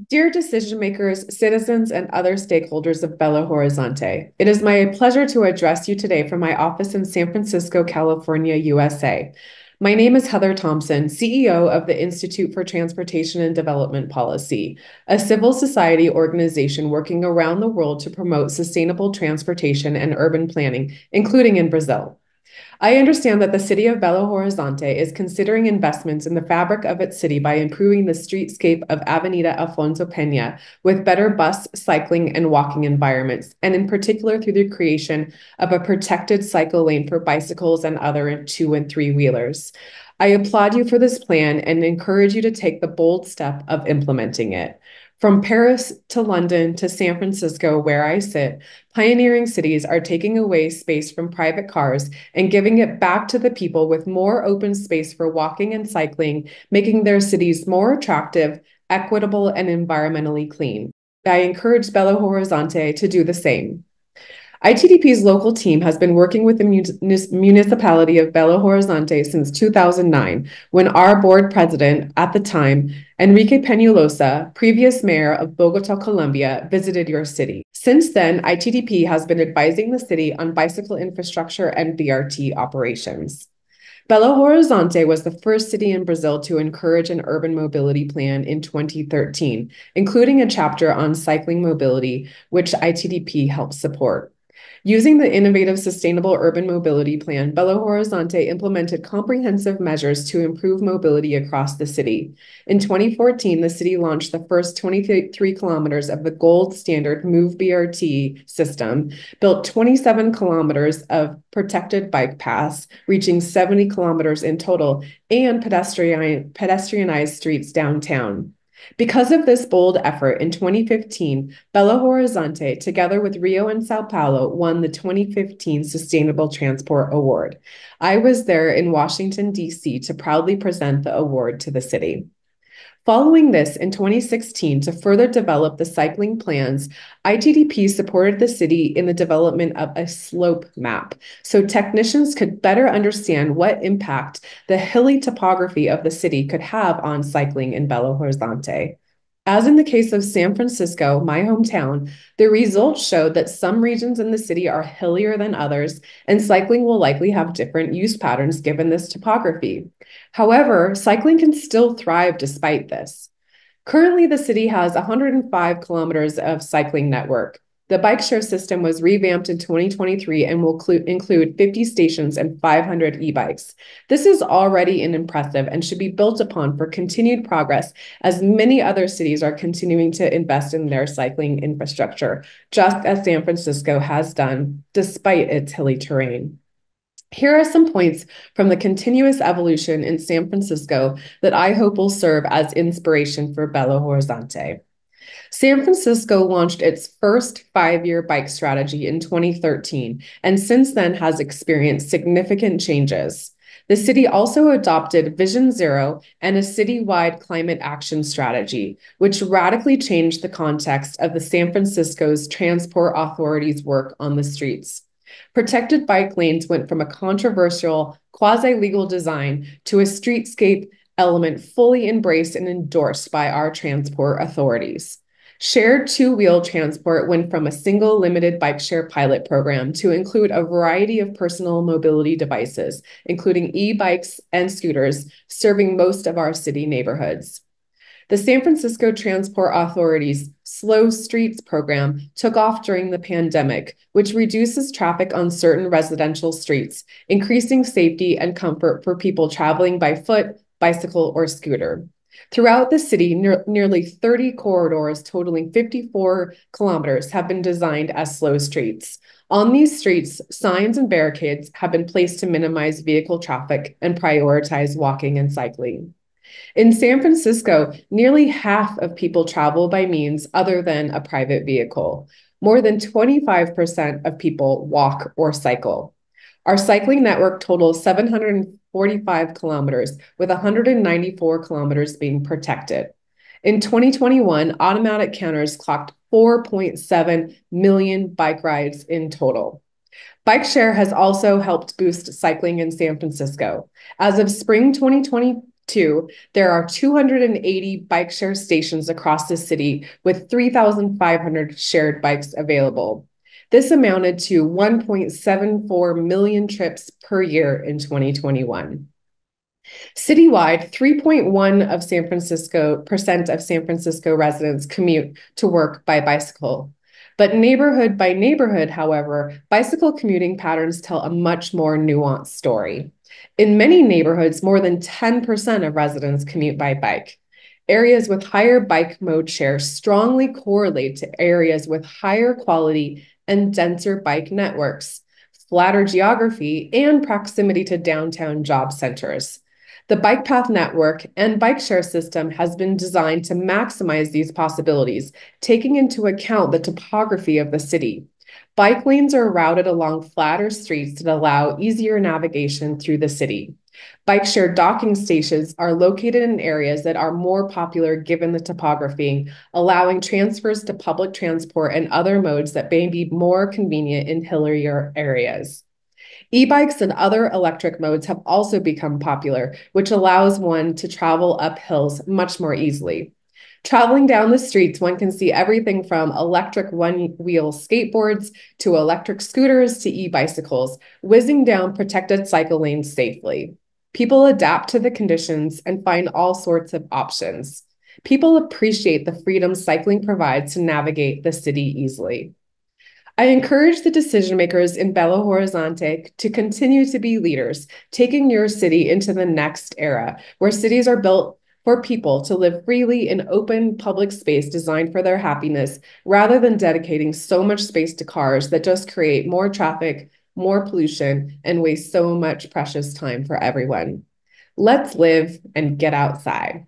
Dear decision makers, citizens, and other stakeholders of Belo Horizonte, it is my pleasure to address you today from my office in San Francisco, California, USA. My name is Heather Thompson, CEO of the Institute for Transportation and Development Policy, a civil society organization working around the world to promote sustainable transportation and urban planning, including in Brazil. I understand that the city of Belo Horizonte is considering investments in the fabric of its city by improving the streetscape of Avenida Alfonso Peña with better bus, cycling, and walking environments, and in particular through the creation of a protected cycle lane for bicycles and other two and three wheelers. I applaud you for this plan and encourage you to take the bold step of implementing it. From Paris to London to San Francisco, where I sit, pioneering cities are taking away space from private cars and giving it back to the people with more open space for walking and cycling, making their cities more attractive, equitable, and environmentally clean. I encourage Belo Horizonte to do the same. ITDP's local team has been working with the municipality of Belo Horizonte since 2009, when our board president at the time, Enrique Peñalosa, previous mayor of Bogota, Colombia, visited your city. Since then, ITDP has been advising the city on bicycle infrastructure and BRT operations. Belo Horizonte was the first city in Brazil to encourage an urban mobility plan in 2013, including a chapter on cycling mobility, which ITDP helped support. Using the innovative Sustainable Urban Mobility Plan, Belo Horizonte implemented comprehensive measures to improve mobility across the city. In 2014, the city launched the first 23 kilometers of the gold standard Move BRT system, built 27 kilometers of protected bike paths, reaching 70 kilometers in total, and pedestrianized streets downtown. Because of this bold effort, in 2015, Belo Horizonte, together with Rio and Sao Paulo, won the 2015 Sustainable Transport Award. I was there in Washington, D.C. to proudly present the award to the city. Following this, in 2016, to further develop the cycling plans, ITDP supported the city in the development of a slope map so technicians could better understand what impact the hilly topography of the city could have on cycling in Belo Horizonte. As in the case of San Francisco, my hometown, the results showed that some regions in the city are hillier than others, and cycling will likely have different use patterns given this topography. However, cycling can still thrive despite this. Currently, the city has 105 kilometers of cycling network. The bike share system was revamped in 2023 and will include 50 stations and 500 e-bikes. This is already an impressive and should be built upon for continued progress as many other cities are continuing to invest in their cycling infrastructure, just as San Francisco has done despite its hilly terrain. Here are some points from the continuous evolution in San Francisco that I hope will serve as inspiration for Belo Horizonte. San Francisco launched its first 5-year bike strategy in 2013, and since then has experienced significant changes. The city also adopted Vision Zero and a citywide climate action strategy, which radically changed the context of the San Francisco's Transport Authority's work on the streets. Protected bike lanes went from a controversial, quasi-legal design to a streetscape element fully embraced and endorsed by our transport authorities. Shared two-wheel transport went from a single limited bike share pilot program to include a variety of personal mobility devices, including e-bikes and scooters, serving most of our city neighborhoods. The San Francisco Transport Authority's Slow Streets program took off during the pandemic, which reduces traffic on certain residential streets, increasing safety and comfort for people traveling by foot, bicycle, or scooter. Throughout the city, nearly 30 corridors totaling 54 kilometers have been designed as slow streets. On these streets, signs and barricades have been placed to minimize vehicle traffic and prioritize walking and cycling. In San Francisco, nearly half of people travel by means other than a private vehicle. More than 25% of people walk or cycle. Our cycling network totals 745 kilometers, with 194 kilometers being protected. In 2021, automatic counters clocked 4.7 million bike rides in total. Bike share has also helped boost cycling in San Francisco. As of spring 2022, Two, there are 280 bike share stations across the city with 3,500 shared bikes available. This amounted to 1.74 million trips per year in 2021. Citywide, 3.1% of San Francisco residents commute to work by bicycle. But neighborhood by neighborhood, however, bicycle commuting patterns tell a much more nuanced story. In many neighborhoods, more than 10% of residents commute by bike. Areas with higher bike mode share strongly correlate to areas with higher quality and denser bike networks, flatter geography, and proximity to downtown job centers. The bike path network and bike share system has been designed to maximize these possibilities, taking into account the topography of the city. Bike lanes are routed along flatter streets that allow easier navigation through the city. Bike share docking stations are located in areas that are more popular given the topography, allowing transfers to public transport and other modes that may be more convenient in hillier areas. E-bikes and other electric modes have also become popular, which allows one to travel up hills much more easily. Traveling down the streets, one can see everything from electric one-wheel skateboards to electric scooters to e-bicycles, whizzing down protected cycle lanes safely. People adapt to the conditions and find all sorts of options. People appreciate the freedom cycling provides to navigate the city easily. I encourage the decision makers in Belo Horizonte to continue to be leaders, taking your city into the next era, where cities are built for people to live freely in open public space designed for their happiness, rather than dedicating so much space to cars that just create more traffic, more pollution, and waste so much precious time for everyone. Let's live and get outside.